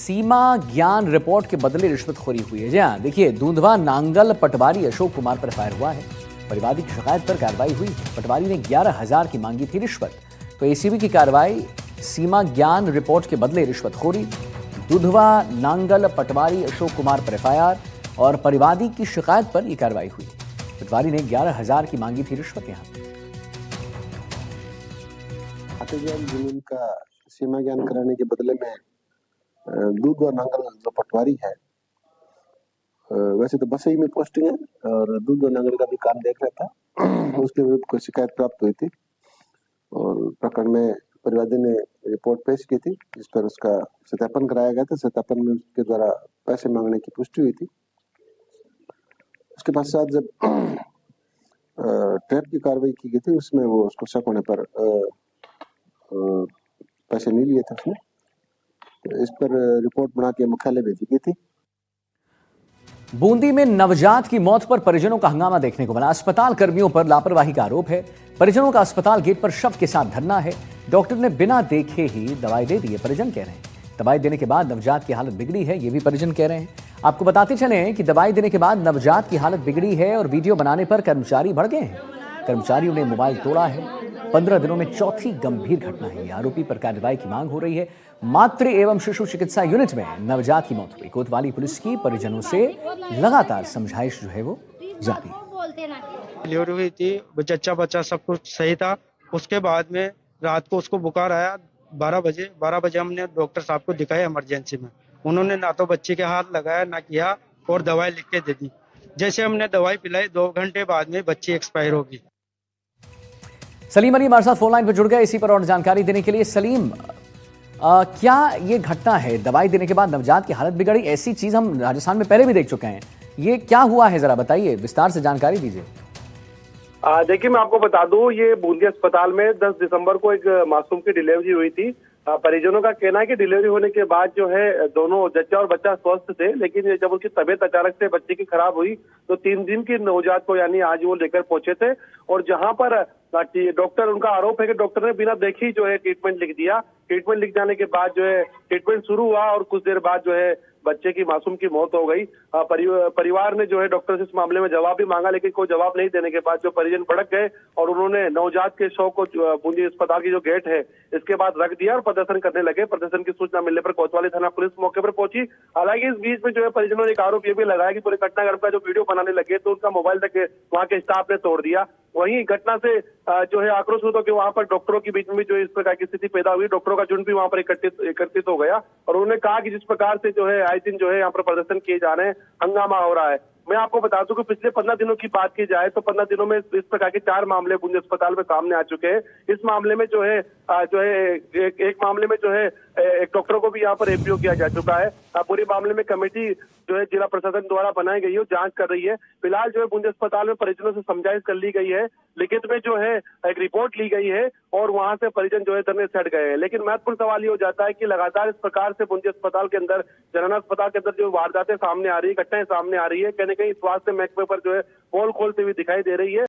सीमा ज्ञान रिपोर्ट के बदले रिश्वतखोरी हुई है। जी हाँ, देखिए, दूंधवा नांगल पटवारी अशोक कुमार पर फायर हुआ है। परिवादी की शिकायत पर कार्रवाई हुई। पटवारी ने 11,000 की मांगी थी रिश्वत, तो एसीबी की कार्रवाई। सीमा ज्ञान रिपोर्ट के बदले रिश्वतखोरी। दूंधवा नांगल पटवारी अशोक कुमार पर एफआईआर और परिवादी की शिकायत पर यह कार्रवाई हुई। पटवारी ने 11,000 की मांगी थी रिश्वत। यहाँ जमीन का सीमा ज्ञान कराने के बदले में दूध और नांगल जो पटवारी है, वैसे तो बसई में पोस्टिंग है और दूध और नांगल का भी काम देख रहा था। उसके विरुद्ध कोई शिकायत प्राप्त हुई थी और प्रकरण में परिवादी ने रिपोर्ट पेश की थी, जिस पर उसका सत्यापन कराया गया था। सत्यापन में उसके द्वारा पैसे मांगने की पुष्टि हुई थी। उसके पश्चात जब ट्रैप की कार्रवाई की गई थी, उसमें वो उसको शक होने पर पैसे नहीं लिए थे उसने। इस पर रिपोर्ट बना के मुख्यालय भेजी गई थी। बूंदी में नवजात की मौत पर परिजनों का हंगामा देखने को मिला। अस्पताल कर्मियों पर लापरवाही का आरोप है। परिजनों का अस्पताल गेट पर शव के साथ धरना है। डॉक्टर ने बिना देखे ही दवाई दे दी है, परिजन कह रहे हैं। दवाई देने के बाद नवजात की हालत बिगड़ी है, ये भी परिजन कह रहे हैं। आपको बताते चले कि दवाई देने के बाद नवजात की हालत बिगड़ी है और वीडियो बनाने पर कर्मचारी भड़क गए हैं। कर्मचारियों ने मोबाइल तोड़ा है। 15 दिनों में चौथी गंभीर घटना है। आरोपी पर कार्रवाई की मांग हो रही है। मातृ एवं शिशु चिकित्सा यूनिट में नवजात की मौत हुई। कोतवाली पुलिस की परिजनों से लगातार समझाइश जो है वो जारी है। डिलीवरी हुई थी, बच्चा सब कुछ सही था। उसके बाद में रात को उसको बुखार आया 12 बजे हमने डॉक्टर साहब को दिखाया इमरजेंसी में। उन्होंने ना तो बच्चे के हाथ लगाया ना किया और दवाई लिख के दे दी। जैसे हमने दवाई पिलाई 2 घंटे बाद में बच्ची एक्सपायर होगी। सलीम अली हमारे साथ फोन लाइन पर जुड़ गए इसी पर और जानकारी देने के लिए। सलीम, क्या ये घटना है? दवाई देने के बाद नवजात की हालत बिगड़ी, ऐसी चीज हम राजस्थान में पहले भी देख चुके हैं। ये क्या हुआ है, जरा बताइए, विस्तार से जानकारी दीजिए। देखिए, मैं आपको बता दूं, ये बूंदी अस्पताल में 10 दिसंबर को एक मासूम की डिलीवरी हुई थी। परिजनों का कहना है कि डिलीवरी होने के बाद जो है दोनों जच्चा और बच्चा स्वस्थ थे, लेकिन जब उसकी तबीयत अचानक से बच्चे की खराब हुई तो 3 दिन की नवजात को यानी आज वो लेकर पहुंचे थे। और जहां पर डॉक्टर, उनका आरोप है कि डॉक्टर ने बिना देखे जो है ट्रीटमेंट लिख दिया। ट्रीटमेंट लिख जाने के बाद जो है ट्रीटमेंट शुरू हुआ और कुछ देर बाद जो है बच्चे की, मासूम की मौत हो गई। परिवार ने जो है डॉक्टर से इस मामले में जवाब भी मांगा, लेकिन कोई जवाब नहीं देने के बाद जो परिजन भड़क गए और उन्होंने नवजात के शव को बूंदी अस्पताल की जो गेट है इसके बाद रख दिया और प्रदर्शन करने लगे। प्रदर्शन की सूचना मिलने पर कोतवाली थाना पुलिस मौके पर पहुंची। हालांकि इस बीच में जो है परिजनों ने एक आरोप ये भी लगाया कि पूरे घटनाक्रम का जो वीडियो बनाने लगे तो उनका मोबाइल तक वहाँ के स्टाफ ने तोड़ दिया। वहीं घटना से जो है आक्रोश हुआ कि वहां पर डॉक्टरों के बीच में जो इस प्रकार की स्थिति पैदा हुई। डॉक्टरों का झुंड भी वहां पर एकत्रित हो गया और उन्होंने कहा कि जिस प्रकार से जो है आए दिन जो है यहाँ पर प्रदर्शन किए जा रहे हैं, हंगामा हो रहा है। मैं आपको बता दूं कि पिछले 15 दिनों की बात की जाए तो 15 दिनों में इस प्रकार के 4 मामले बूंदी अस्पताल में सामने आ चुके हैं। इस मामले में जो है एक मामले में जो है एक डॉक्टर को भी यहाँ पर एपीओ किया जा चुका है। पूरे मामले में कमेटी जो है जिला प्रशासन द्वारा बनाई गई है, जांच कर रही है। फिलहाल जो है बूंदी अस्पताल में परिजनों से समझाइश कर ली गई है, लिखित में जो है एक रिपोर्ट ली गई है और वहां से परिजन जो है धरने से हट गए हैं। लेकिन महत्वपूर्ण सवाल ये हो जाता है कि लगातार इस प्रकार से बूंदी अस्पताल के अंदर, जनरल अस्पताल के अंदर जो वारदातें सामने आ रही है, घटनाएं सामने आ रही है, कहीं न कहीं स्वास्थ्य महकमे पर जो है पोल खोलते हुए दिखाई दे रही है।